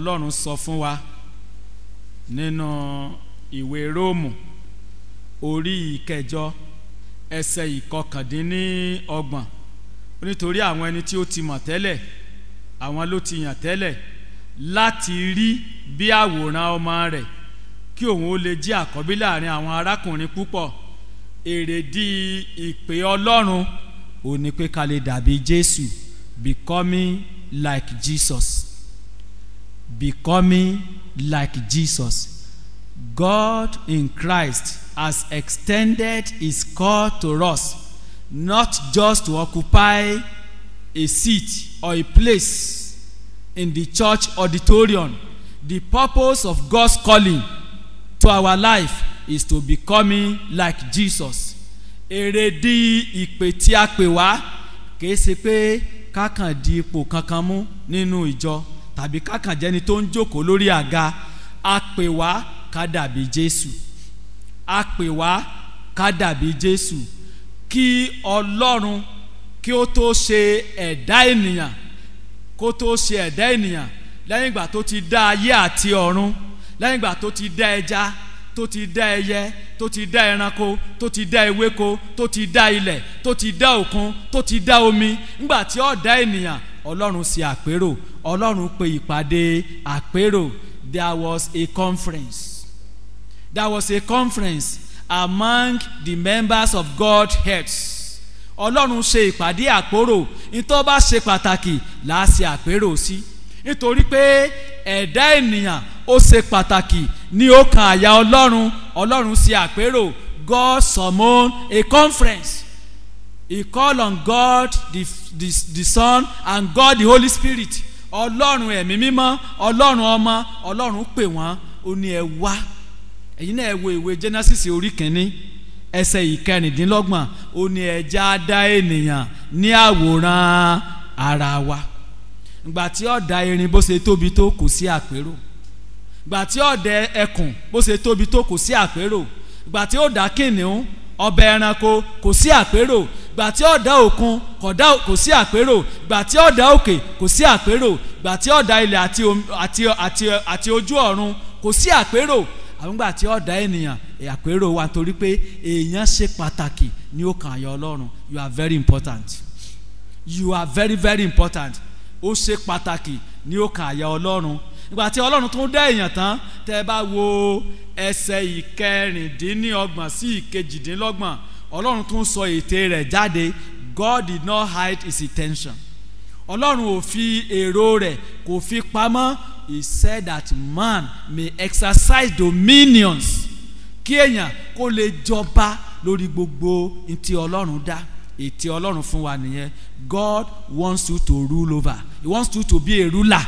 Ọlọ́run sọ fún wa nínú ìwé Róòmù orí 9 ẹsẹ̀ 29 nítorí àwọn ẹni tí ó ti mọ̀ tẹ́lẹ̀ àwọn ló ti yàn tẹ́lẹ̀ láti rí bí àwòrán ọmọ rẹ̀ kí òun ó lè jẹ́ àkọ́bí láàrin àwọn arákùnrin púpọ̀. Èrèdí ìpè Ọlọ́run ó ní pé ká lè dàbí Jésù, becoming like Jesus. Becoming like Jesus. God in Christ has extended his call to us, not just to occupy a seat or a place in the church auditorium. The purpose of God's calling to our life is to becoming like Jesus. Èrèdí ìpè tí a pè wá kìí ṣe pé kákan di ipò kankan mú nínú ìjọ tàbí kákan jẹ́ni tó ń jókòó lórí àga. A pè wá ká dàbí Jésù. A pè wá ká dàbí Jésù. Kí Ọlọ́run kí ó tó ṣe ẹ̀dá ènìyàn, kó tó ṣe ẹ̀dá ènìyàn, lẹ́yìn ìgbà tó ti dá ayé àti ọ̀run, lẹ́yìn ìgbà tó ti dá ẹja, tó ti dá ẹyẹ, tó ti dá ẹranko, tó ti dá ewéko, tó ti dá ilẹ̀, tó ti dá òkun, tó ti dá omi. Nígbà tí ó dá ènìyàn, Ọlọ́run ṣe àpérò. Ọlọ́run pe ìpàdé àpérò. There was a conference. There was a conference among the members of God's heads. Ọlọ́run ṣe ìpàdé àpérò. Ìtọ́ bá ṣe pàtàkì là á ṣe àpérò sí. Nítorí pé ẹ̀dá ènìyàn ó ṣe pàtàkì ní ọkàn àyà Ọlọ́run. Ọlọ́run ṣe àpérò. God summoned a conference. He called on God the Son and God the Holy Spirit. Ọlọ́run ẹ̀mí mímọ́, Ọlọ́run ọmọ, Ọlọ́run pè wọ́n, ó ní ẹ wá. Ẹ̀yin náà ẹ wo ìwé Genesis orí 1 ẹsẹ̀ 19, ó ní ẹ já dá ènìyàn ní àwòrán ara wa. Ìgbà tí ó dá erin bó ṣe tóbi tó kò sí àpérò. Ìgbà tí ó dá ẹkùn bó ṣe tóbi tó kò sí àpérò. Ìgbà tí ó dá kìnìún, ọba ẹranko, kò sí àpérò. Ìgbà tí ó dá òkun kò sí àpérò. Ìgbà tí ó dá òkè kò sí àpérò. Ìgbà tí ó dá ilẹ̀ àti ojú ọ̀run kò sí àpérò. Àwọn ìgbà tí ó dá ènìyàn àpérò wà torí pé èèyàn ṣe pàtàkì ní ọkàn àyà Ọlọ́run. You are very important. You are very very important. Ó ṣe pàtàkì ní ọkàn àyà Ọlọ́run. Ìgbà tí Ọlọ́run tó dá èèyàn tán, tẹ́ bá wo ẹsẹ̀ 26 sí 28, Ọlọ́run tún sọ ète rẹ̀ jáde. God did not hide his intention. Ọlọ́run ò fi èrò rẹ̀ kò fi pamọ́. He said that man may exercise dominions. Kí èèyàn kó lè jọba lórí gbogbo ntí Ọlọ́run dá. Ète Ọlọ́run fún wa nìyẹn. God wants you to rule over. He wants you to be a ruler.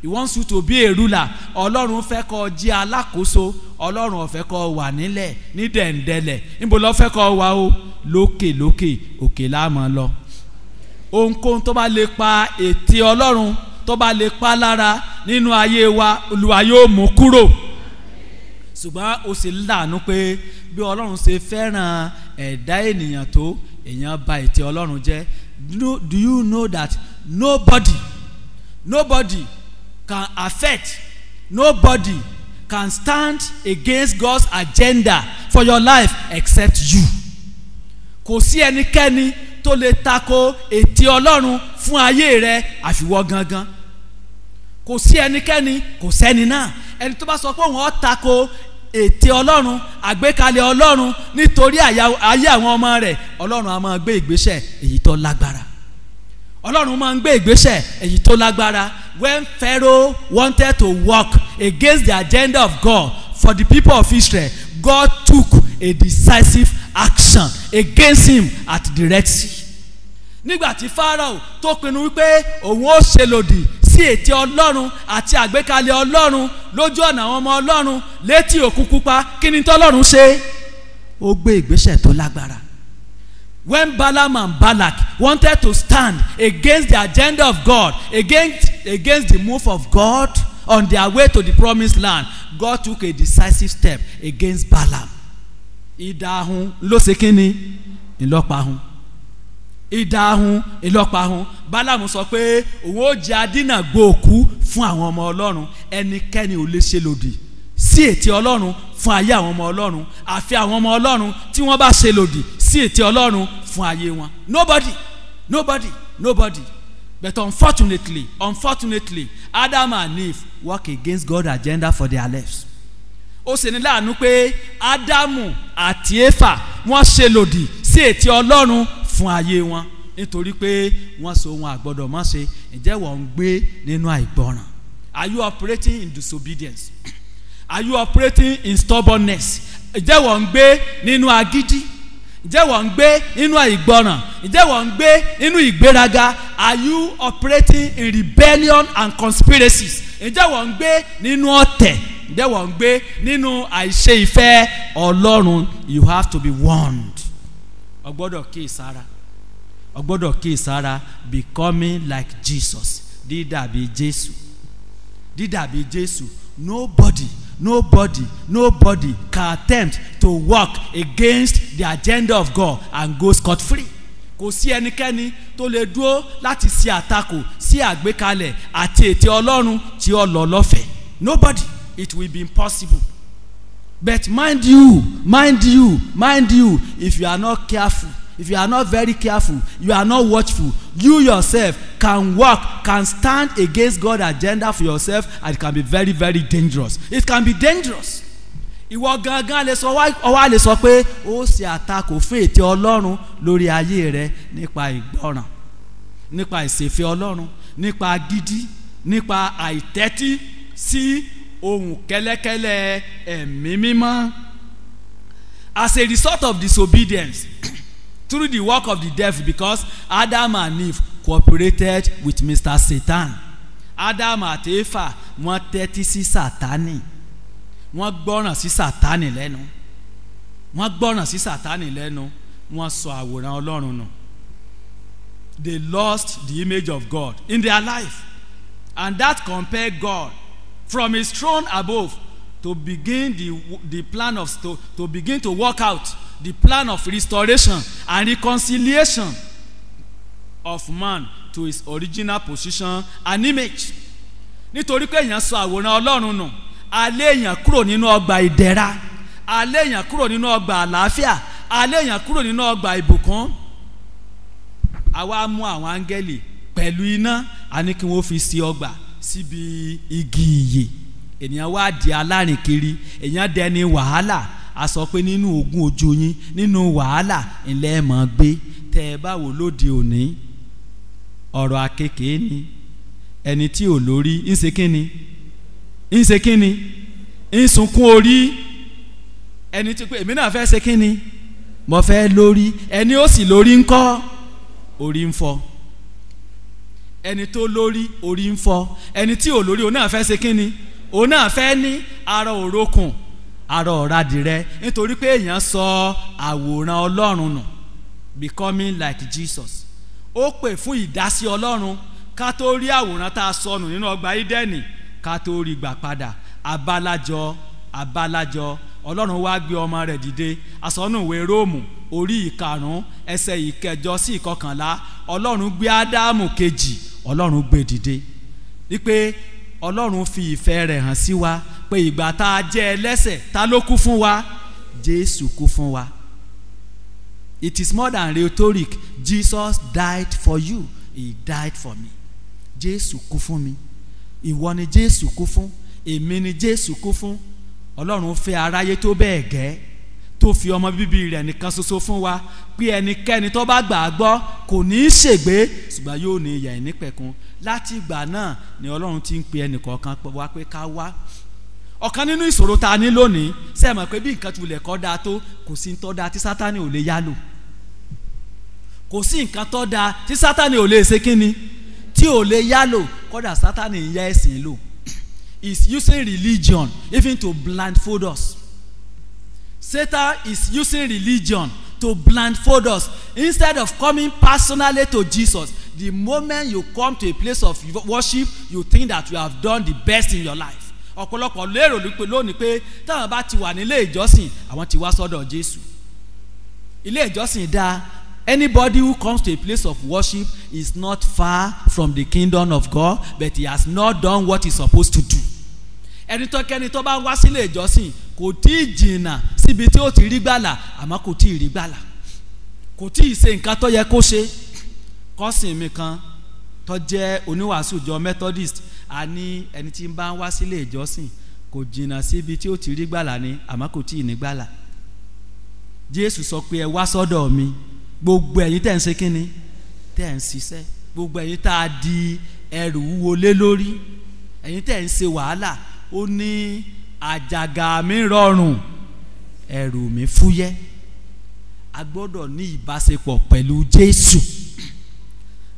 He wants you to be a ruler. Ọlọ́run fẹ́ kó jẹ́ alákòóso. Ọlọ́run ò fẹ́ kó wà nílẹ̀ ní dẹ̀ǹdẹ̀lẹ̀. Níbo ló fẹ́ kó wà o? Lókè lókè, òkè la máa lọ. Ohunkóhun tó bá lè pa ète Ọlọ́run, tó bá lè pa lára nínú ayé wa, Olúwa yóò mú kúrò. Ṣùgbọ́n ó sì láàánú pé bí Ọlọ́run ṣe fẹ́ràn ẹ̀dá ènìyàn tó, èèyàn bà ète Ọlọ́run jẹ́. Do you know that nobody can affect, nobody can stand against God's agenda for your life except you. Kò sí ẹnikẹ́ni tó lè tako ète Ọlọ́run fún ayé rẹ àfiwọ́ gangan. Kò sí ẹnikẹ́ni, kò sẹ́ni náà. Ẹni tó bá sọ pé òun ó tako ète Ọlọ́run, àgbékalẹ̀ Ọlọ́run nítorí ayé àwọn ọmọ rẹ̀, Ọlọ́run á máa gbé ìgbésẹ̀ èyí tó lágbára. Ọlọ́run máa ń gbé ìgbésẹ̀ èyí tó lágbára. When Pharaoh wanted to work against the agenda of God for the people of Israel, God took a decisive action against him at the Red Sea. Nígbà tí Pharaoh tó pinnu wípé òun ó ṣe lòdì sí ète Ọlọ́run àti àgbékalẹ̀ Ọlọ́run lójú ọ̀nà àwọn ọmọ Ọlọ́run létí Òkun Pupa, kí ni tọ́lọ́run ṣe? Ó gbé ìgbésẹ̀ tó lágbára. When Balaam and Balak wanted to stand against the agenda of God, against the move of God on their way to the promised land, God took a decisive step against Balaam. Ìdáhùn ló ṣe kíni? Ìlọ́pàá. ìdáhùn ìlọ́pàáhùn. Bálámù sọ pé òun ó jẹ́ adínà gbòòkú fún àwọn ọmọ Ọlọ́run. Ẹnikẹ́ni ò lè ṣe lòdì sí ètè Ọlọ́run fún ayé àwọn ọmọ Ọlọ́run àfi àwọn ọmọ Ọlọ́run tí wọ́n bá ṣe lòdì sí ètè Ọlọ́run fún ayé wọn. Nobody. But unfortunately, Adam and Eve work against God's agenda for their lives. Ó ṣe ní láàánú pé Ádámù àti Éfà wọ́n ṣe lòdì sí ètè Ọlọ́run fún ayé wọn nítorí pé wọ́n sọ ohun àgbọ́dọ̀ má ṣe. Ǹjẹ́ wọ́n ń gbé nínú àìgbọràn? Are you operating in disobedience? Are you operating in stubbornness? Ǹjẹ́ wọ́n ń gbé nínú agídí? Ǹjẹ́ wọ́n ń gbé nínú àìgbọràn? Ǹjẹ́ wọ́n ń gbé nínú ìgbéraga? Are you operating in rebellion and conspiracies? Ǹjẹ́ wọ́n ń gbé nínú ọ̀tẹ̀? Ǹjẹ́ wọ́n ń gbé nínú àìṣe ìfẹ́ Ọlọ́run? You have to be warned. O gbọ́dọ̀ kíyèsára becoming like Jesus. Dídàbí Jésù. Nobody can attempt to work against the agenda of God and go scot-free. Kò sí ẹnikẹ́ni tó lè dúró láti ṣe àtakò sí àgbékalẹ̀ àti ètè Ọlọ́run tí ó lọ lọ́fẹ̀ẹ́. Nobody. It will be impossible. But mind you, if you are not careful, if you are not very careful, you are not watchful, you yourself can stand against God's agenda for yourself, and it can be very, very dangerous. It can be dangerous. Ìwọ gangan lè sọ pé ó ṣe àtakò fún ètè Ọlọ́run lórí ayé rẹ nípa ìgbọràn, nípa ìṣèfẹ́ Ọlọ́run, nípa agídí, nípa àìtẹ́tí sí ohùn kẹ́lẹ́kẹ́lẹ́ ẹ̀mí mímọ́. As a result of disobedience through the work of the devil, because Adam and Eve cooperated with Mr. Satan. Adam àti Éfà wọ́n tẹ́tí sí Sátánì. Wọ́n gbọ́ràn sí Sátánì lẹ́nu. Wọ́n sọ àwòrán Ọlọ́run nù. They lost the image of God in their life, and that compelled God from his throne above to begin the plan of to begin to work out the plan of restoration and reconciliation of man to his original position and image. Nítorí pé èèyàn sọ àwòrán Ọlọ́run nù, alé èèyàn kúrò nínú ọgbà ìdẹ̀ra, alé èèyàn kúrò nínú ọgbà àlàáfíà, alé èèyàn kúrò nínú ọgbà ìbùkún. Àwa mú àwọn áńgẹ́lì pẹ̀lú iná, a ní kí wọ́n fi sí ọgbà síbi igi ìyè. Ènìyàn wá di alárìn kiri, èèyàn dẹni wàhálà. A sọ pé nínú ogun ojú yín, nínú wàhálà ilẹ̀ mọ̀ gbé. Tẹ́ ẹ bá wò lóde òní, ọ̀rọ̀ àkekèé ni. Ẹni tí ò lórí ń ṣe kíni? Ń sunkún orí. Ẹni tí pé èmi náà fẹ́ ṣe kíni? Mo fẹ́ lórí. Ẹni ó sì lórí ńkọ́? Orí ń fọ́. Ẹni tó lórí, orí ń fọ́. Ẹni tí ò lórí, òun náà fẹ́ ṣe kíni? Òun náà fẹ́ ní ara òrókùn, ara ọ̀radìrẹ, nítorí pé èèyàn sọ àwòrán Ọlọ́run nù. Becoming like Jesus. Ó pè fún ìdásí Ọlọ́run ká tó rí àwòrán tá a sọnù nínú ọgbà Ídẹ́nì ká tó rí gbà padà. Abálájọ Ọlọ́run wá gbé ọmọ rẹ̀ dìde. Àsọnùwé Róòmù orí 5 ẹsẹ̀ 9 sí 11. Ọlọ́run gbé Ádámù kejì, Ọlọ́run gbé dìde. Wípé Ọlọ́run fi ìfẹ́ rẹ̀ hàn sí wa pé ìgbà tá a jẹ́ ẹlẹ́ṣẹ̀, ta ló kú fún wa? Jésù kú fún wa. It is more than rhetoric. Jesus died for you. He died for me. Jésù kú fún mi. Ìwọ ni Jésù kú fún. Èmi ni Jésù kú fún. Ọlọ́run fẹ́ aráyé tó bẹ́ẹ̀ gẹ́ tó fi ọmọ bíbí rẹ̀ nìkan ṣoṣo fún wa pé ẹnikẹ́ni tó bá gbà á gbọ́ kò ní í ṣègbé ṣùgbọ́n yóò ní ìyà ìnípẹ̀kun. Láti ìgbà náà ni Ọlọ́run ti ń pe ẹnìkọ̀ọ̀kan wá pé ká wá. Ọ̀kan nínú ìṣòro ta ní lónìí ṣé ẹ mọ̀ pé bí nǹkan tilẹ̀ kọ́ dáa tó, kò sí nǹkan tó dáa tí Sátánì ò lè yálò. Kò sí nǹkan tó dáa tí Sátánì ò lè ṣe kíni, tí ò lè yálò. Kódà Sátánì ń yá ẹ̀sìn lò. Is using religion even to blindfold us. Satan is using religion to blindfold us instead of coming personally to Jesus. The moment you come to a place of worship, you think that you have done the best in your life. Ọ̀pọ̀lọpọ̀ lérò lónìí pé táwọn bá ti wà nílé ìjọsìn, àwọn ti wá sọ́dọ̀ Jésù. Ilé ìjọsìn dáa, Anybody who comes to a place of worship is not far from the kingdom of God, but he has not done what he's supposed to do. Ẹni tó kẹ́ni tó bá wá sílé ìjọsìn kò tí ì jìnnà síbi tí ó ti rí gbàlà, àmọ́ kò tí ì rí gbàlà, kò tí ì ṣe nǹkan tó yẹ kó ṣe. Kọ́sìn mi kan tó jẹ́ oníwàásù ìjọ Methodist, a ní ẹni tí ń bá wá sílé ìjọsìn kò jìnnà síbi tí ó ti rí gbàlà ni, àmọ́ kò tí ì ní gbàlà. Jésù sọ pé ẹ wá sọ́dọ̀ mi gbogbo ẹ̀yin tẹ́ ń ṣe kínni, tẹ́ ń ṣiṣẹ́, gbogbo ẹ̀yin tá a di ẹrù wúwo lé lórí, ẹ̀yin tẹ́ ń ṣe wàhálà, ó ní àjàgà mi rọrùn ẹrù mi fúyẹ́. A gbọ́dọ̀ ní ìbáṣepọ̀ pẹ̀lú Jésù.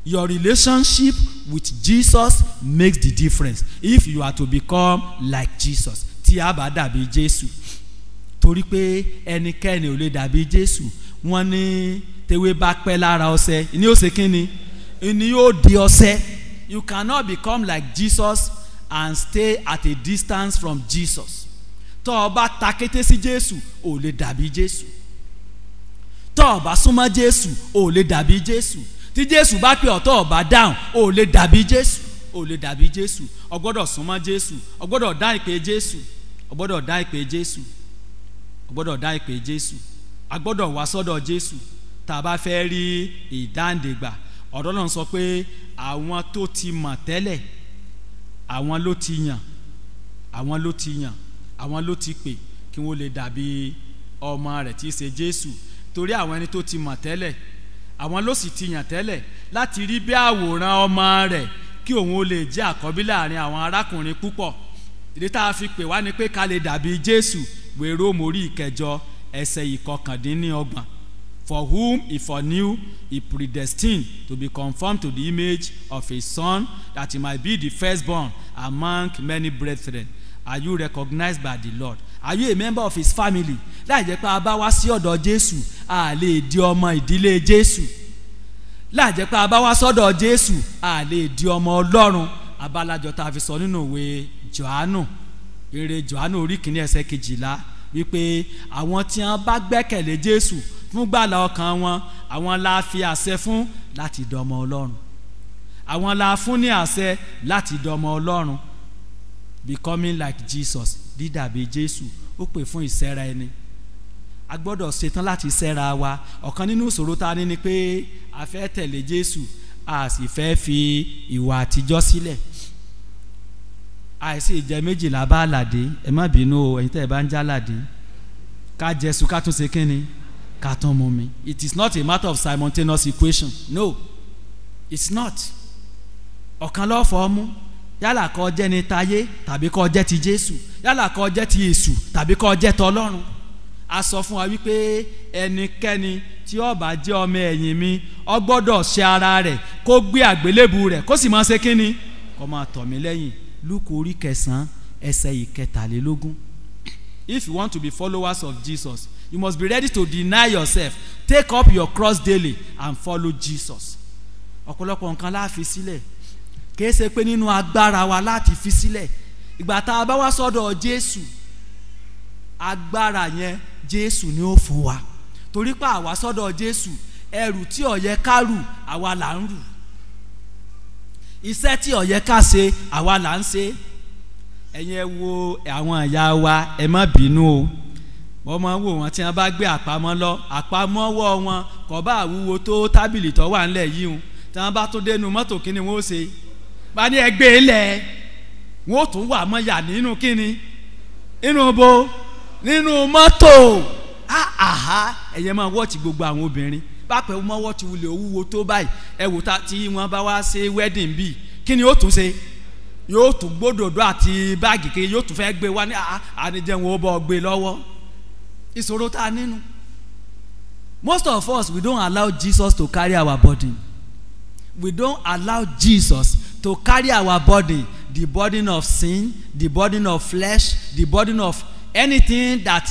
Your relationship with Jesus makes the difference if you are to become like Jesus. Tí a bá dàbí Jésù, torí pé ẹnikẹ́ni ò lè dàbí Jésù. Wọ́n ní tewé bá pẹ́ lára ọṣẹ ní ó ṣe kínni, ní ó di ọṣẹ. You cannot become like Jesus and stay at a distance from Jesus. Tó o bá ta kété sí Jésù ò lè dàbí Jésù. Tó o bá súnmọ́ Jésù ò lè dàbí Jésù. Tí Jésù bá pè ọ́ tó o bá dáhùn ò lè dàbí Jésù. Ò lè dàbí Jésù. O gbọ́dọ̀ súnmọ́ Jésù. O gbọ́dọ̀ dá ìpè Jésù. O gbọ́dọ̀ dá ìpè Jésù. O gbọ́dọ̀ dá ìpè Jésù. A gbọ́dọ̀ wá sọ́dọ̀ Jésù tá a bá fẹ́ rí ìdáǹdègbà. Ọ̀rọ̀ náà sọ pé àwọn tó ti mọ̀ tẹ́lẹ̀, àwọn ló ti yàn, àwọn ló ti yàn, àwọn ló ti pè kí wọ́n lè dàbí ọmọ rẹ̀ tí í ṣe Jésù. Torí àwọn ẹni tó ti mọ̀ tẹ́lẹ̀, àwọn ló sì ti yàn tẹ́lẹ̀ láti rí bí àwòrán ọmọ rẹ̀ kí òun ó lè jẹ́ àkọ́bí láàrin àwọn arákùnrin púpọ̀. Ìdí tá a fi pè wá ni pé ká lè dàbí Jésù. Ìwé Róòmù orí ìkẹjọ ẹsẹ̀ ìkọkàndínlọ́gbọ̀n. For whom he foreknew, he predestined to be conformed to the image of his son, that he might be the firstborn among many brethren. Are you recognized by the Lord? Are you a member of his family? Láì jẹ́ pé a bá wá sí ọ̀dọ̀ Jésù, a lè di ọmọ ìdílé Jésù. Láì jẹ́ pé a bá wá sọ́dọ̀ Jésù, a lè di ọmọ Ọlọ́run. Abalajọ tá a fi sọ nínú ìwé Jòhánù, ìrere Jòhánù orí kìíní ẹsẹ̀ 12 wípé àwọn tí wọ́n bá gbẹ́kẹ̀lé Jésù fún gbàlà ọkàn wọn, àwọn la fi àṣẹ fún láti dọmọ Ọlọ́run. Àwọn la fún ní àṣẹ láti dọmọ Ọlọ́run. Becoming like Jesus, dídàbí Jésù, ó pè fún ìṣẹ́ra ẹni. A gbọ́dọ̀ ṣetán láti ṣẹ́ra wa. Ọ̀kan nínú ìṣòro ta ní ni pé a fẹ́ tẹ̀lé Jésù, a sì fẹ́ fi ìwà àtijọ́ sílẹ̀. Àìsí ìjẹ méjìlá bá àlàdé, ẹ má bínú o ẹ̀yin tẹ́ ẹ bá ń jálàdé. Ká jẹsù ká tún ṣe kínni, ká tún mú mi. It is not a matter of simultaneous equation. No, it's not. Ọ̀kan ló fọ́ mú. Yálà kó jẹ́ ní tayé tàbí kó jẹ́ ti Jésù. Yálà kó jẹ́ ti Èṣù tàbí kó jẹ́ tọlọ́run. A sọ fún wa wípé ẹnikẹ́ni tí ó bá jẹ́ ọmọ ẹ̀yìn mi, ó gbọ́dọ̀ ṣe ara rẹ̀, kó gbé àgbélébù rẹ̀, kó sì máa ṣe kínni, kó máa tọ̀ mí lẹ́yìn. Lúùkù orí 9 ẹsẹ̀ 13. If you want to be followers of Jesus, you must be ready to deny yourself, take up your cross daily and follow Jesus. Ọ̀pọ̀lọpọ̀ nǹkan la fi sílẹ̀, kìí ṣe pé nínú agbára wa láti fi sílẹ̀. Ìgbà tá a bá wá sọ́dọ̀ Jésù, agbára yẹn Jésù ni ó fún wa. Torí pé àwa sọ́dọ̀ Jésù, ẹrù tí ó yẹ ká rù àwa là ń rù. Iṣẹ́ tí ó yẹ ká ṣe àwa là ń ṣe. Ẹ̀yin ẹ wo àwọn ìyá wa, ẹ má bínú o. Wọ́n máa ń wò wọ́n tí wọ́n bá gbé àpamọ́ lọ, àpamọ́wọ́ wọn kò bá wúwo tó tábìlì tó wà ńlẹ̀ yìí o. Tí wọ́n bá tó dénú mọ́tò kíni wọ́n ó ṣe? Bá ní ẹgbẹ́ ilẹ̀, wọ́n ó tún wà mọ́ yà nínú kíni? Inú bo? Nínú mọ́tò. Ẹ̀yẹ máa wọ́ọ̀tì gbogbo àwọn obìnrin. Bá pẹ́ wọ́n wọ́ọ̀tì wulẹ̀ owúwo tó báyìí. Ẹ wò tí wọ́n bá wá ṣe wedding bíi kíni ó tún ṣe? Yóò tún gbódòdó àti báàgì kiri, yóò tún fẹ́ gbé wá ní àníjẹ́ wọn ó bọ́ gbé lọ́wọ́. Ìṣòro tá a nínú. Most of us, we don't allow Jesus to carry our burden. We don't allow Jesus to carry our burden, the burden of sin, the burden of flesh, the burden of anything that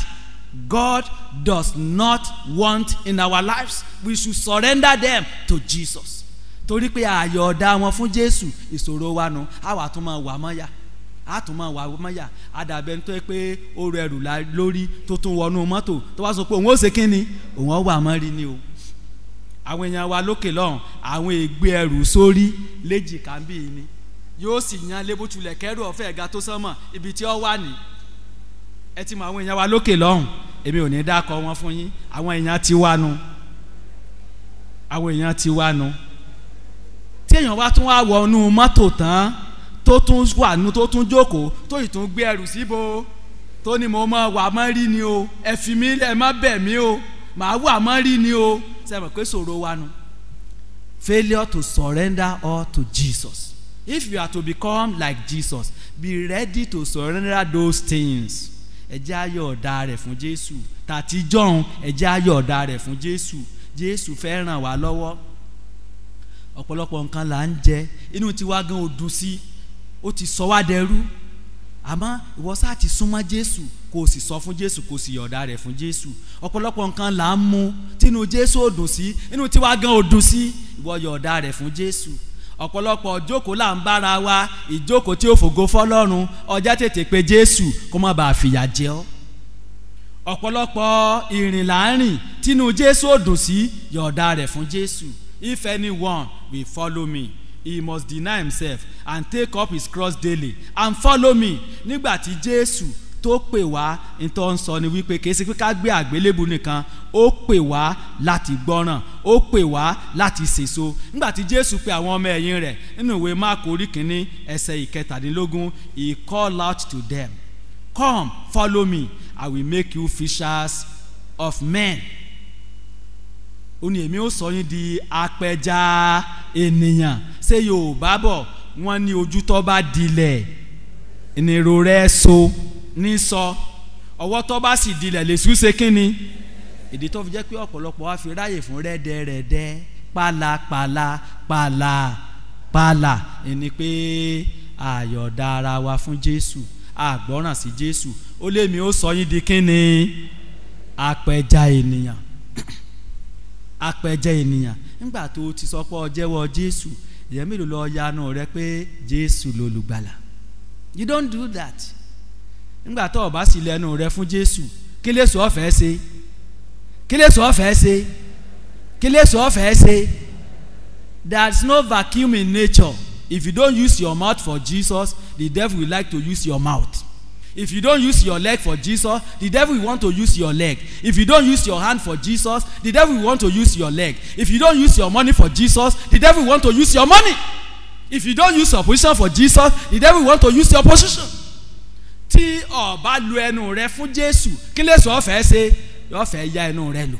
God does not want in our lives. We should surrender them to Jesus. Torí pé àyọ̀dá wọn fún Jésù, ìṣòro wa nù, àwa tún máa wà mọ́yà. A tún máa wà mọ́yà. Àdàbẹ̀ ń tó pé ó rẹrù lórí tó tún wọnú mọ́tò tó wá sọ pé òun ó ṣe kínni, òun ó wà mọ́rí ni o. àwọn èèyàn wa lókè lọ́hùn àwọn ègbé ẹrù sórí léjìká bí ni yóò sì yan lébùtulẹ̀ kẹ́rù ọ̀fẹ́ ẹ̀ga tó sánmọ̀ ibi tí ó wà ní. ẹ ti mọ àwọn èèyàn wa lókè lọ́hùn èmi ò ní dákọ wọn fún yín àwọn èèyàn ti wá nu àwọn èèyàn ti wá nu. tí èèyàn wá tún wá wọnú mọ́tò tán tó tún wà nù tó tún jókòó tó ì tún gbé ẹrù síbo tó ní mo mọ wà mọ́ rí ni o ẹ fi mí ẹ má bẹ̀ mí o màá wà mọ́ rí ni o sẹ́mi pé sọ̀rọ̀ wa nu. Failure to surrender all to Jesus. If you are to become like Jesus, be ready to surrender those things. Ẹ jẹ́ ayọ̀ ọ̀dà rẹ̀ fún Jésù tàti John ẹ jẹ́ ayọ̀ ọ̀dà rẹ̀ fún Jésù. Jésù fẹ́ ràn wá lọ́wọ́. Ọ̀pọ̀lọpọ̀ nǹkan là ń jẹ inú tiwa gan ò dùn sí ó ti sọ wá dẹrú àmọ́ ìwọ sáà ti súnmọ́ Jésù kò sì sọ fún Jésù kò sì yọ̀ọ̀da rẹ̀ fún Jésù. Ọ̀pọ̀lọpọ̀ nǹkan là ń mu tínú Jésù ò dùn sí inú tiwa gan ò dùn sí ìwọ yọ̀ọ̀da rẹ̀ fún Jésù. Ọ̀pọ̀lọpọ̀ ìjókòó là ń bára wa ìjókòó tí ó fògo fọlọ́run ọjà tètè pé Jésù kó má bàa fìyà jẹ ọ́. Ọ̀pọ̀lọpọ̀ ìrìn là ń rìn tínú Jésù ò dùn sí yọ̀ọ̀da rẹ̀ fún Jésù. If anyone will follow me, he must deny himself and take up his cross daily and follow me. Nígbà tí Jésù tó pè wá nítorí ń sọ ni wípé kìí ṣe pé ká gbé àgbélébù nìkan ó pè wá láti gbọ́ràn ó pè wá láti ṣèso. Nígbà tí Jésù pe àwọn ọmọ ẹ̀yìn rẹ̀ nínú ìwé Máàkù orí kìíní ẹsẹ̀ 17 he called out to them, come follow me, I will make you fishers of men. Ó ní èmi ó sọ yín di apẹja ènìyàn. Ṣé Yorùbá bọ̀ wọ́n ní ojú tó bá dilẹ̀ ìnirò rẹ̀ so ní sọ ọwọ́ tó bá sì dilẹ̀ lè sùn ṣe kínni. Ìdí tó fi jẹ́ pé ọ̀pọ̀lọpọ̀ wá fi ráyè fún rẹ́dẹ̀rẹ́dẹ́ pálapàla pàlà ẹni pé àyọ̀dá ara wa fún Jésù àgbọ́ràn sí Jésù. Ó lémi ó sọ yín di kínni apẹja ènìyàn. Apẹja ènìyàn nígbà tó ti sọ pé ó jẹ́wọ́ Jésù ìyẹn mélòó lọ yanu rẹ pé Jésù lolùgbàlà. You don't do that. Nígbà tó o bá sì lẹ́nu rẹ fún Jésù kí lè sọ ọ̀fẹ́ ṣe kí lè sọ ọ̀fẹ́ ṣe kí lè sọ ọ̀fẹ́ ṣe. There's no vacuum in nature. If you don't use your mouth for Jesus, the devil will like to use your mouth. If you don't use your leg for Jesus, the devil will want to use your leg. If you don't use your hand for Jesus, the devil will want to use your leg. If you don't use your money for Jesus, the devil will want to use your money. If you don't use your position for Jesus, the devil will want to use your position. Tí o bá lu ẹnu rẹ fún Jésù, kí lè sọ fẹ́ ṣe? Yóò fẹ́ ya ẹnu rẹ lò.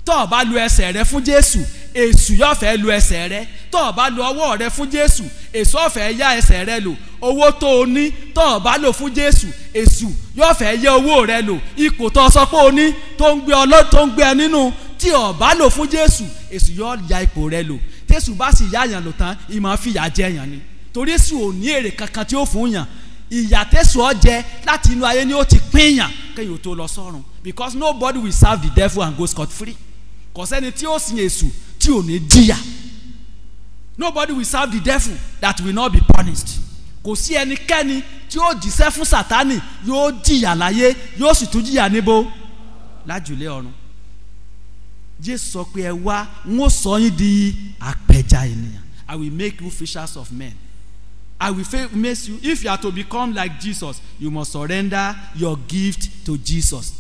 Tó o bá lu ẹsẹ̀ rẹ fún Jésù, èṣù yóò fẹ́ lu ẹsẹ̀ rẹ. Tó o bá lu ọwọ́ rẹ fún Jésù, èṣù ó fẹ́ ya ẹsẹ̀ rẹ lò. Owó tó o ní tó o bá lò fún Jésù, èṣù yóò fẹ́ yẹ owó rẹ lò. Ipò tó o sọ pé o ní tó ń gbé ẹ nínú tí o bá lò fún Jésù, èṣù yóò ya ipò rẹ lò. Tésù bá sì yá yàn lò tán ìmọ̀ fìyà jẹ yàn ni. Torí èṣù ò ní èrè kankan tí ó fún yàn. Ìyà tésù ọ jẹ láti inú ayé ni ó ti pín yàn kéèyàn tó lọ sọ́run. Because nobody will serve the devil and go scot free. Kò sẹ́ni tí ó sin èṣù tí ò ní jìyà. Nobody will serve the devil that will not be punished. Kò sí ẹnikẹ́ni tí ó jíṣẹ́ fún Sátánì yóò jìyà láyé yóò sì tún jìyà níbo lájùlé ọ̀run. Jésù sọ pé ẹ wá n ó sọ yín di apẹja ènìyàn. I will make you fishers of men. I will make you. If you are to become like Jesus, you must surrender your gift to Jesus.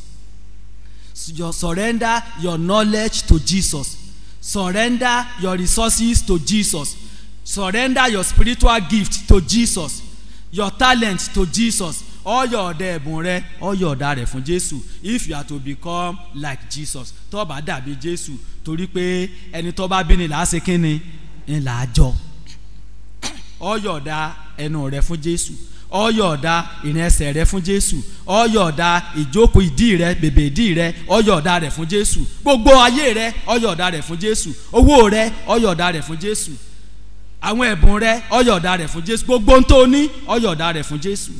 Surrender your knowledge to Jesus. Surrender your resources to Jesus. Surrender your spiritual gift to Jesus. Your talent to Jesus. All your ọ̀dà ẹ̀bùn rẹ, all your ọ̀dà rẹ̀ fún Jésù. If you are to become like Jesus, tó bá dàbí Jésù, torí pé ẹni tó bá bí ni là á ṣe kí ni là á jọ. All your ọ̀dà ẹnu rẹ fún Jésù. All your ọ̀dà ìrìn ẹsẹ̀ rẹ fún Jésù. All your ọ̀dà ìjókòó ìdí rẹ, bèbè ìdí rẹ, all your ọ̀dà rẹ fún Jésù. Gbogbo ayé rẹ, all your ọ̀dà rẹ fún Jésù. Owó rẹ, all your ọ̀dà rẹ fún Jésù. Àwọn ẹ̀bùn rẹ, all your ọ̀dà rẹ fún Jésù. Gbogbo ohun tó ní, all your ọ̀dà rẹ fún Jésù.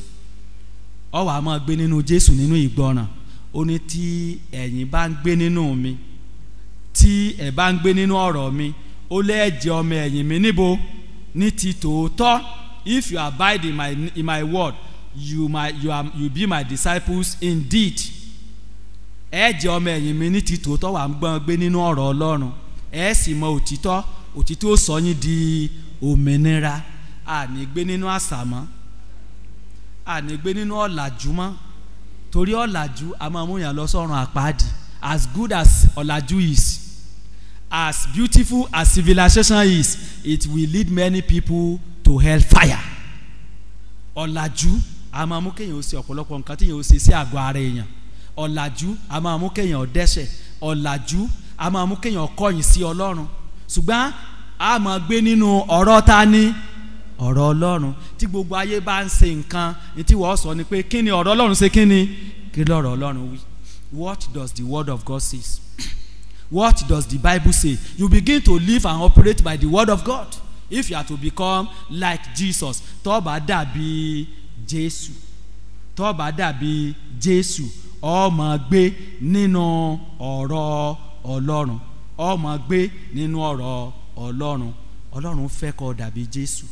Ó wá máa gbé nínú Jésù nínú ìgbọràn. Ó ní tí ẹ̀yin bá ń gbé nínú mi, tí ẹ bá ń gbé nínú ọ̀rọ̀ mi, ó lẹ́ẹ̀jẹ̀ ọmọ ẹ̀yìn mi níbo ní ti tòótọ́. If you abide in my word, you be my disciples indeed. Ẹ jẹ́ ọmọ ẹ̀yìn mi ní ti tòótọ́ wà ń gbọ́n gbé nínú ọ̀rọ̀ Ọlọ́run. ẹ sì mọ òtítọ́, òtítọ́ ó sọ yín di òmìnira. A ní gbé nínú àṣà mọ́, a ní gbé nínú ọ̀làjú mọ́, torí ọ̀làjú a máa mú yàn lọ sọ́run àpáàdì. As good as ọ̀làjú is, as beautiful as civilization is, it will lead many people to hellfire. Ọ̀làjú a máa mú kéèyàn ó ṣe ọ̀pọ̀lọpọ̀ nǹkan tí èèyàn ó ṣe sí àgọ́ ara èèyàn. Ọ̀làjú a máa mú kéèyàn ó dẹ́ṣẹ̀. Ọ̀làjú a máa mú kéèyàn kọ̀yìn sí Ọlọ́run. Ṣùgbọ́n a máa gbé nínú ọ̀rọ̀ ta ni ọ̀rọ̀ Ọlọ́run. Tí gbogbo ayé bá ń ṣe nǹkan ní tí wọ́n sọ ni pé kí ni ọ̀rọ̀ Ọlọ́run ṣe, kí ni lọ́rọ̀ Ọlọ́run wí. What does the word of God say? What does the Bible say? You begin to live and operate by the word of God. If you are to become like Jesus, tó bá dàbí Jésù, tó bá dàbí Jésù, ó máa gbé nínú ọ̀rọ̀ Ọlọ́run, ó máa gbé nínú ọ̀rọ̀ Ọlọ́run. Ọlọ́run fẹ́ kó dàbí Jésù.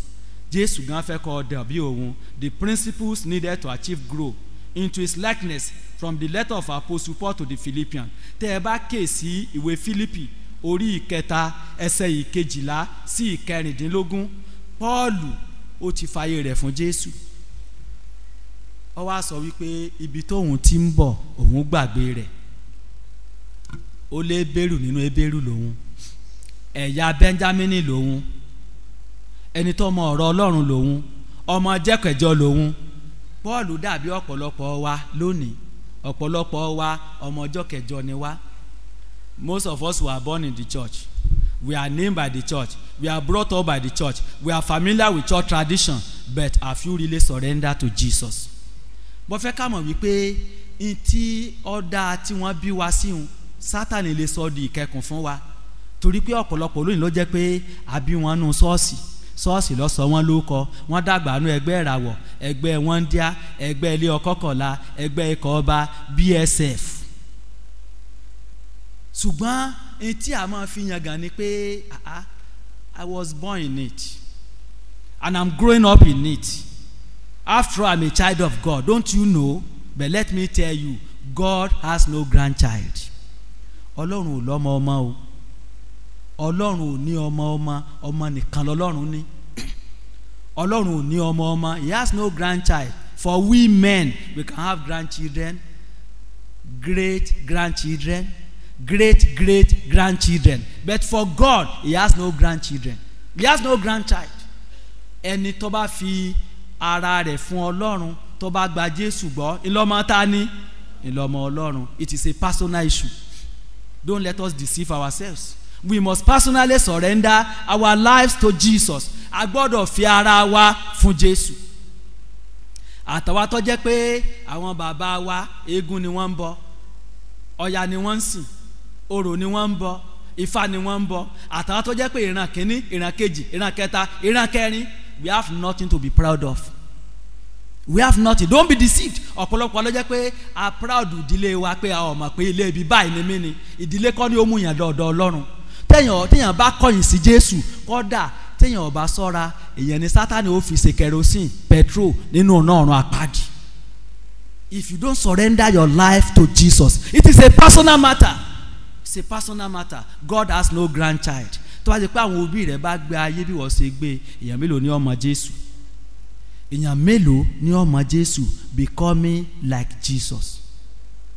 Jésù gan fẹ́ kó dàbí òun. The principles needed to achieve growth into his likeness from the letter of Apostle Paul to the Philippians. Tẹ́ ẹ bá ké sí ìwé Fílípì orí 3 ẹsẹ̀ 12 sí 14, Pọ́ọ̀lù ó ti fàyè rẹ̀ fún Jésù. Ó wá sọ wípé ibi tóun ti ń bọ̀ òun gbàgbé rẹ̀. Ó lé Hébérù nínú Hébérù lòun, ẹ̀yà Bẹ́ńjámínì lòun, ẹni tó mọ ọ̀rọ̀ Ọlọ́run lòun, ọmọ jẹ́kẹ̀jọ lòun. Pọ́ọ̀lù dàbí ọ̀pọ̀lọpọ̀ wa lónìí. Ọ̀pọ̀lọpọ̀ wa ọmọ ọjọ́ kẹjọ ni wá. Most of us were born in the church. We are named by the church. We are brought up by the church. We are familiar with church tradition. But have you really surrendered to Jesus? Bó fẹ́ ká mọ̀ wípé ntí ọ̀dà tí wọ́n bí wa sí un, Sátánì lè sọ di ìkẹkùn fún wa. Torí pé ọ̀pọ̀lọpọ̀ lónìí ló jẹ́ pé àbí wọn nù ṣọ́ọ̀ṣì ló sọ wọ́n lórúkọ. Wọ́n dàgbà nú ẹgbẹ́ ìràwọ̀, ẹgbẹ́ wọ́ndíá, ẹgbẹ́ ilé ọkọ̀kọ̀lá, ẹgbẹ́ ikọ̀ ọba, BSF. Ṣùgbọ́n etí a máa fi yangàn ni pé I was born in it and I'm growing up in it. After all, I'm a child of God. Don't you know? But let me tell you, God has no grandchild. Ọlọ́run ò lọ́mọ ọmọ o. Ọlọ́run ò ní ọmọ nìkan lọ́lọ́run ní. Ọlọ́run ò ní ọmọ. He has no grandchild. For we men, we can have grandchildren, great grandchildren, great grandchildren. But for God, he has no grandchildren. He has no grandchild. Ẹni tó bá fi ara rẹ̀ fún Ọlọ́run, tó bá gba Jésù gbọ́, ìlọ́mọ ta ni? Ìlọ́mọ Ọlọ́run. It is a personal issue. Don't let us deceive ourselves. We must personally surrender our lives to Jesus. A gbọ́dọ̀ fi ara wa fún Jésù. Àtàwa tó jẹ́ pé àwọn bàbá wa eégún ni wọ́n ń bọ, Ọya ni wọ́n ń sìn, orò ni wọ́n ń bọ, Ifá ni wọ́n ń bọ. Àtàwa tó jẹ́ pé ìran kìíní, ìran kejì, ìran kẹta, ìran kẹrin, we have nothing to be proud of. We have nothing. Don't be deceived. Ọ̀pọ̀lọpọ̀ ló jẹ́ pé a proud ìdílé wa pé a ò mọ̀ pé ilé ibi báyìí ni mí ni. Ìdílé kọ́ ni ó mú yàn lọ́dọ̀ Ọlọ́run. Téèyàn bá kọ̀yìn sí Jésù, kódà téèyàn ò bá ṣọ́ra, èèyàn ní Sátánì ó fi ṣe kerosene, petrol nínú ọ̀nà àpáàdì. If you don't surrender your life to Jesus, it is a personal matter. It's a personal matter. God has no grandchild. Tó bá jẹ́ pé àwọn òbí rẹ̀ bá gbé ayé bí wọ́n ṣe gbé, èèyàn mélòó ni ó mọ Jésù? Èèyàn mélòó ni ó mọ Jésù? Becoming like Jesus.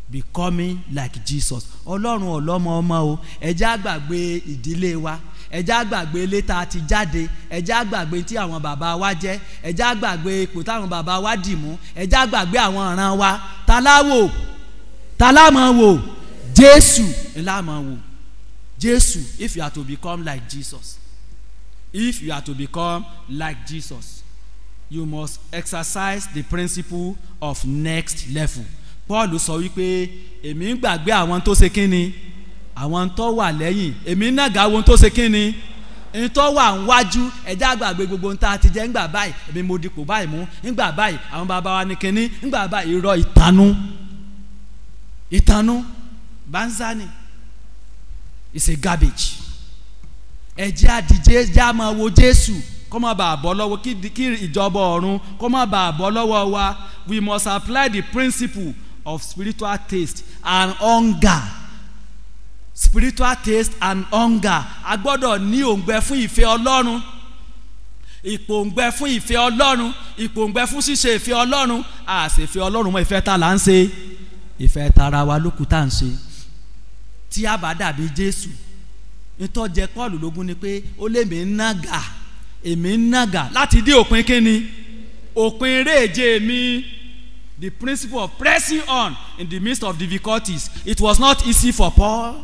Becoming like Jesus. Ọlọ́run ọlọ́mọ ọmọ o. Ẹ jẹ́ á gbàgbé ìdílé wa. Ẹ jẹ́ á gbàgbé ilé tá a ti jáde. Ẹ jẹ́ á gbàgbé tí àwọn bàbá wa jẹ́. Ẹ jẹ́ á gbàgbé ipò táwọn bàbá wa dì mú. Ẹ jẹ́ á gbàgbé àwọn ìran wa. Ta la mọ̀ wò? Jésù la mọ̀ wò. Jésù. If you are to become like Jesus, if you are to become like Jesus, you must exercise the principle of next level. Paul sọ wípé èmi ń gbàgbé àwọn tó ṣe kíni, àwọn tó wà lẹ́yìn, èmi nàgà àwọn tó ṣe kíni, ẹni tó wà níwájú. Ẹjá gbàgbé gbogbo ń ta ti jẹ́ ńgbà báyìí, èmi mo dipò báyìí mú, ńgbà báyìí àwọn bàbá wa ní kíní, ńgbà báyìí irọ́ ìtanú banzani. It's a garbage. Ẹjẹ́ àdìjẹ́ já máa wo Jésù kó má bàa bọ́ lọ́wọ́ kí ìjọba ọ̀run kó má bàa bọ́ lọ́wọ́ wa. We must apply the principle of spiritual taste and hunger spiritual taste and hunger. A gbọ́dọ̀ ní òǹgbẹ fún ìfẹ́ Ọlọ́run, ìpòǹgbẹ fún ìfẹ́ Ọlọ́run, ìpòǹgbẹ fún ṣíṣe ìfẹ́ Ọlọ́run. A ṣe ìfẹ́ Ọlọ́run mọ́ ìfẹ́ ta là ń ṣe, ìfẹ́ tara wa ló kù tá ń ṣe. Tí a bá dàbí Jésù, nítorí jẹ́ Paul lógún ni pé ó lé mi nága, èmi nága láti dé òpin kíni, òpin réje mi. The principle of pressing on in the midst of difficulties. It was not easy for Paul.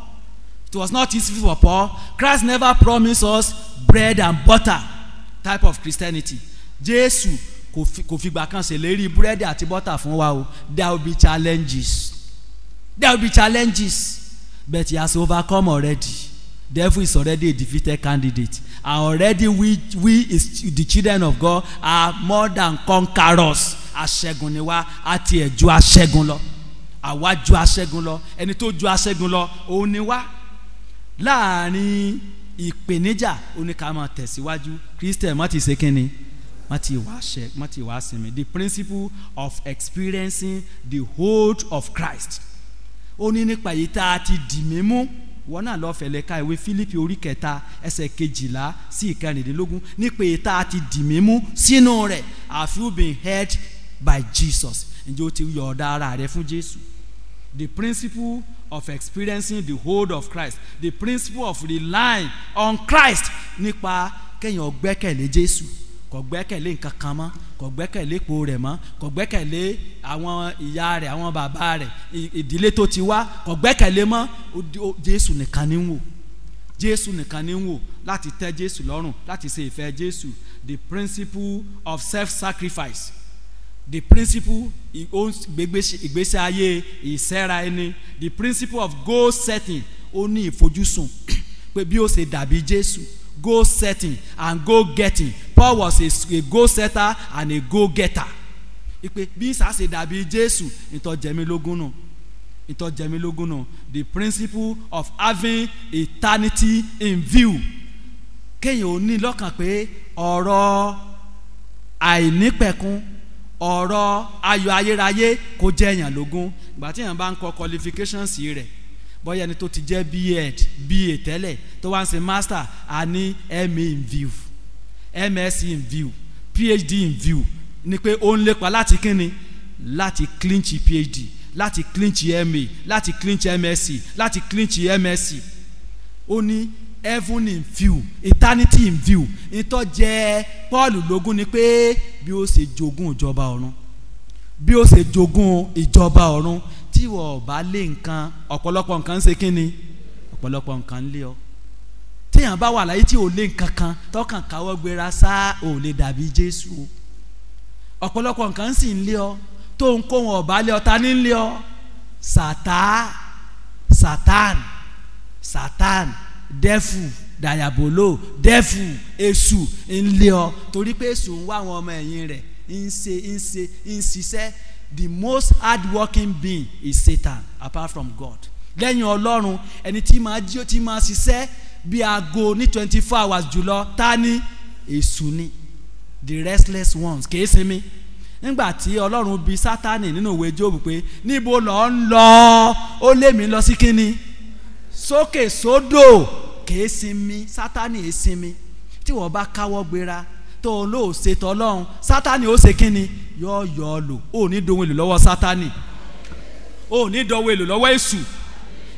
It was not easy for Paul. Christ never promised us bread and butter type of Christianity. Jésù kò fìgbà kan ṣèlérí búrẹ́dì àti bọ́tà fún wa o. There will be challenges. There will be challenges. But he has overcome already. Devil is already a defeated candidate. And already we the children of God are more than conquerors. Aṣẹ́gun ni wá, àti ẹ̀ ju aṣẹ́gun lọ. Àwa ju aṣẹ́gun lọ. Ẹni tó ju aṣẹ́gun lọ òun ni wá. Láàrin ìpèníjà ó ní ká máa tẹ̀síwájú. Christian má ti ṣe kínni, má ti wá sinmi. The principle of experiencing the hold of Christ. Ó ní nípa èyí tá a ti dì mí mú. Wọ́n náà lọ́ọ́ fẹ̀lẹ́ ká ìwé Fílípì orí 3 ẹsẹ̀ 12 sí 14 nípa èyí tá a ti dì mí mú sínú rẹ̀. Have you been held by Jesus? Ǹjẹ́ o ti yọ̀ọ̀da ara rẹ fún Jésù? The principle of experiencing the hold of Christ, the principle of relying on Christ nípa kéèyàn gbẹ́kẹ̀lé Jésù, kò gbẹ́kẹ̀lé nǹkan kan mọ́, kò gbẹ́kẹ̀lé ipò rẹ̀ mọ́, kò gbẹ́kẹ̀lé àwọn ìyá rẹ̀, àwọn bàbá rẹ̀, ìdílé tó ti wá, kò gbẹ́kẹ̀lé mọ́. Jésù nìkan ni ń wò, Jésù nìkan ni ń wò láti tẹ́ Jésù lọ́rùn, láti ṣe ìfẹ́ Jésù. The principle of self-sacrifice, the principle ìgbésí ayé ìsẹ́ra ẹni, the principle of goal setting. Ó ní ìfojúsùn pé bí ó ṣe dàbí Jésù. Goal setting and goal getting. Paul was a goal setter and a goal getter. Ipe bí sá ṣe dàbí Jésù, ìtọ́jẹmílógún nù. The principle of having eternity in view. Kéèyàn ò ní lọ́kàn pé ọ̀rọ̀ àìnípẹ̀kun, ọ̀rọ̀ ayọ̀ ayérayé kò jẹ́ èèyàn lógún. Ìgbà tí èèyàn bá ń kọ qualifications rẹ̀, bóyá ẹni tó ti jẹ́ BA tẹ́lẹ̀ tó wá ń ṣe master, a ní MA in view, MSc in view, PhD in view. Ni pé ó ń lépa láti kíni, láti clinch PhD, láti clinch MA, láti clinch MSc, láti clinch MSc. Ó ní heaven in view, eternity in view. Ìtọ́ jẹ́ Paul lógún ni pé bí ó ṣe jogún ìjọba ọ̀run, bí ó ṣe jogún ìjọba ọ̀run. Tí wọ́n bá lé nǹkan, ọ̀pọ̀lọpọ̀ nǹkan ń ṣe kínni, ọ̀pọ̀lọpọ̀ nǹkan ń lé ọ. Téèyàn bá wà láyé tí ò lé nǹkan kan, tọkàn káwọ́ gbéra sá, ò lè dàbí Jésù. Ọ̀pọ̀lọpọ̀ nǹkan sì ń lé ọ, tó ń kó wọn ọ̀bá lé ọ, ta ní ń lé ọ? Satan, devil, dayabolo, devil, èṣù ń lé ọ. Torí pé èṣù ń wá àwọn ọmọ ẹ̀yìn rẹ̀, ń ṣiṣẹ́. The most hard-working being is Satan, apart from God. Lẹ́yìn Ọlọ́run, ẹni tí máa ṣiṣẹ́ bí aago ní 24 hours jùlọ, ta ni? Èṣù ni. The restless ones, kìí sinmi. Nígbà tí Ọlọ́run bi Sátánì nínú ìwé Jóòbù pé níbo lọ ń lọ, ó lé mi lọ sí kíni, sókè sódò, kìí sinmi. Sátánì èé sinmi. Tí wọ́n bá káwọ́ gbéra tó ló ṣètò Ọlọ́run, Sátánì ó ṣe kíni, yọ ọ lò. Ó ní dòwò èlò lọ́wọ́ Sátánì, ó ní dòwò èlò lọ́wọ́ èṣù.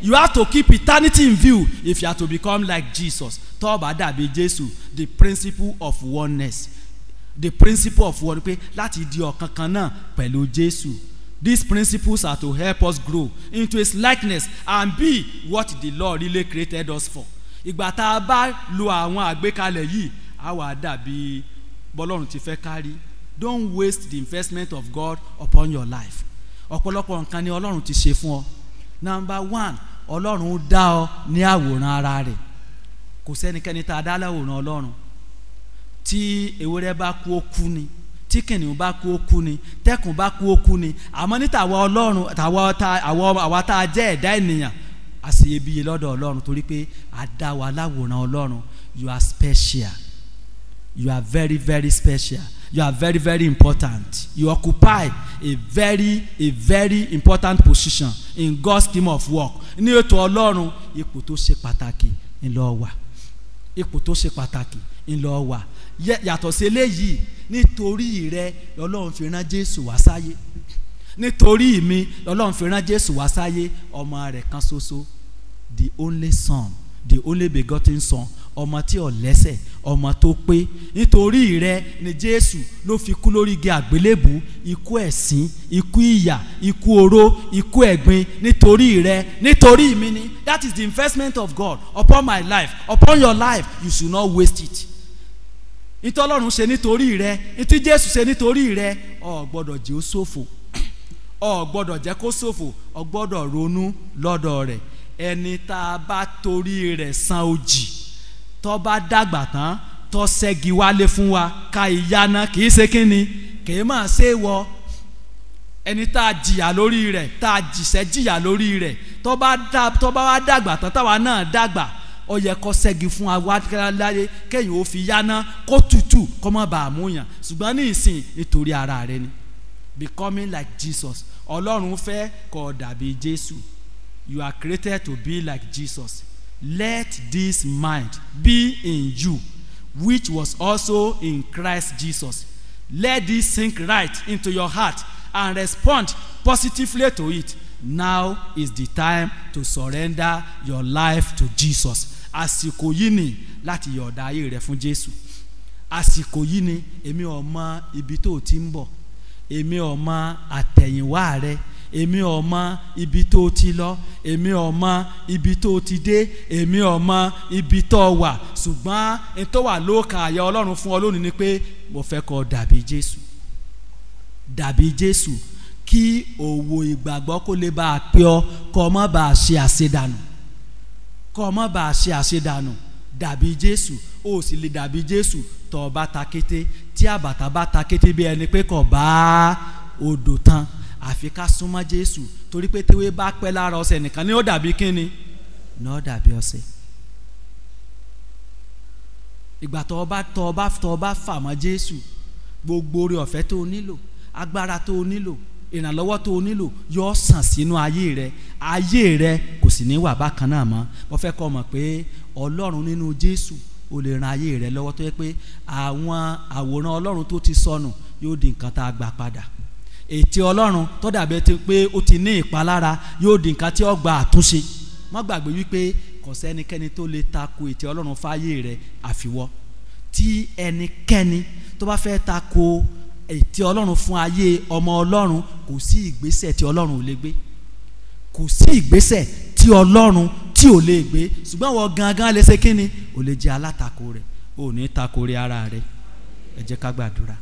You have to keep eternity in view if you are to become like Jesus. Tó bá dàbí Jésù. The principle of oneness, the principle of one, pé láti di ọ̀kan kan náà pẹ̀lú Jésù. These principles are to help us grow into His likeness and be what the Lord really created us for. Ìgbà tá a bá lo àwọn àgbékalẹ̀ yìí, a wà dàbí bọ́lọ́run ti fẹ́ kárí. Don't waste the investment of God upon your life. Ọ̀pọ̀lọpọ̀ nǹkan ni Ọlọ́run ti ṣe fún ọ. Number 1, Ọlọ́run dá ọ ní àwòrán ara rẹ̀. Kò sẹ́nikẹ́ni tá a dá láwòrán Ọlọ́run. Tí ewúrẹ́ bá kú ó kú ni, tí kìnìún bá kú ó kú ni, tẹ́kùn bá kú ó kú ni. Àmọ́ ní tàwa Ọlọ́run, àwa tá a jẹ́ ẹ̀dá ènìyàn, àṣeyebíye lọ́dọ̀ Ọlọ́run torí pé a dá wa láwòrán Ọlọ́run. You are special. You are very, very special. You are very, very important. You occupy a very important position in God's scheme of work. Ní ètò Ọlọ́run, ipò tó ṣe pàtàkì ńlọ wà. Ipò tó ṣe pàtàkì ńlọ wà. Yàtọ̀ sí eléyìí, nítorí rẹ l'Ọlọ́run fi rán Jésù wá sáyé. Nítorí mi l'Ọlọ́run fi rán Jésù wá sáyé, ọmọ rẹ̀ kan ṣoṣo, the only son, the only begotten son, ọmọ tí ò lẹ́ṣẹ̀, ọmọ tó pé. Nítorí rẹ ni Jésù ló fi kú lórí igi àgbélébù, ikú ẹ̀sín, ikú ìyà, ikú oró, ikú ẹ̀gbin. Nítorí rẹ, nítorí mi ni. That is the investment of God upon my life, upon your life. You should not waste it. Ìtí Ọlọ́run ṣe nítorí rẹ, ìtí Jésù ṣe nítorí rẹ, o gbọ́dọ̀ jẹ́ ó ṣòfò, o gbọ́dọ̀ jẹ́ kó ṣòfò, o gbọ́dọ̀ ronú lọ́dọ̀ rẹ̀. Ẹni tá a bá torí rẹ̀ san òjì, tó bá dàgbà tán, tó ṣẹ́gi wálé fún wa, ká ìyáná kì í ṣe kíni, kì í máa ṣe wọ. Ẹni tá a jìyà lórí rẹ̀, tá a jìyà lórí rẹ̀, tó bá wá dàgbà tán, táwa náà dàgbà, ó yẹ kó ṣẹ́gi fún wa láyé, kéèyàn ó fi yáná, kó tutù, kó má bàa múyàn. Ṣùgbọ́n ní ìsìn, nítorí ara rẹ ni. Becoming like Jesus. Ọlọ́run fẹ́ kó dàbí Jésù. You are created to be like Jesus. Let this mind be in you, which was also in Christ Jesus. Let this sink right into your heart and respond positively to it. Now is the time to surrender your life to Jesus. Àsìkò yìí ni láti yọ̀ọ̀da ayé rẹ fún Jésù. Àsìkò yìí ni, èmi ò mọ ibi tó ti ń bọ̀, èmi ò mọ àtẹ̀yìnwá rẹ, èmi ò mọ ibi tó ti lọ, èmi ò mọ ibi tó ti dé, èmi ò mọ ibi tó wà. Ṣùgbọ́n n tó wà lókàn àyà Ọlọ́run fún ọ lónìí ni pé mo fẹ́ kó dàbí Jésù. Dàbí Jésù, kí òwò ìgbàgbọ́ kó lè bá a pé ọ, kó má bá a ṣe àṣedànù, kó má bá a ṣe àṣedànù. Dàbí Jésù, ó sì lè dàbí Jésù tó bá ta kété, tí àbàtà bá ta kété bí ẹni pé kò bá odò tán. Àfi ká súnmọ́ Jésù, torí pé téwé bá pẹ́ lára ọṣẹ nìkan ni ó dàbí kíni, ní ó dàbí ọṣẹ. Ìgbà tó bá fà mọ́ Jésù, gbogbo oore ọ̀fẹ́ tó o nílò, agbára tó o nílò, ìrànlọ́wọ́ tó o nílò yóò sàn sínú ayé rẹ kò sì ní wà bákan náà mọ́. Mo fẹ́ kó mọ̀ pé Ọlọ́run nínú Jésù ó lè ran ayé rẹ lọ́wọ́, tó yẹ pé àwọn àwòrán Ọlọ́run tó ti sọnù yóò di nǹkan tá a gbà padà. Ètè Ọlọ́run tó dàbí pé ó ti ní ìpalára yóò di nǹkan tí ó gba àtúnṣe. Má gbàgbé wípé kò sẹ́nikẹ́ni tó lè tako ètè Ọlọ́run fáyé rẹ àfiwọ́. Tí ẹnikẹ́ni tó bá fẹ́ tako ètè Ọlọ́run fún ayé ọmọ Ọlọ́run, kò sí ìgbésẹ̀ tí Ọlọ́run ò lè gbé, kò sí ìgbésẹ̀ tí Ọlọ́run tí ò lè gbé. Ṣùgbọ́n wọ́n gangan lè ṣe kíni, ò lè jẹ́ alátakò rẹ̀, ò ní tako rí ara rẹ̀. Ẹ jẹ́ ká gbàdúrà.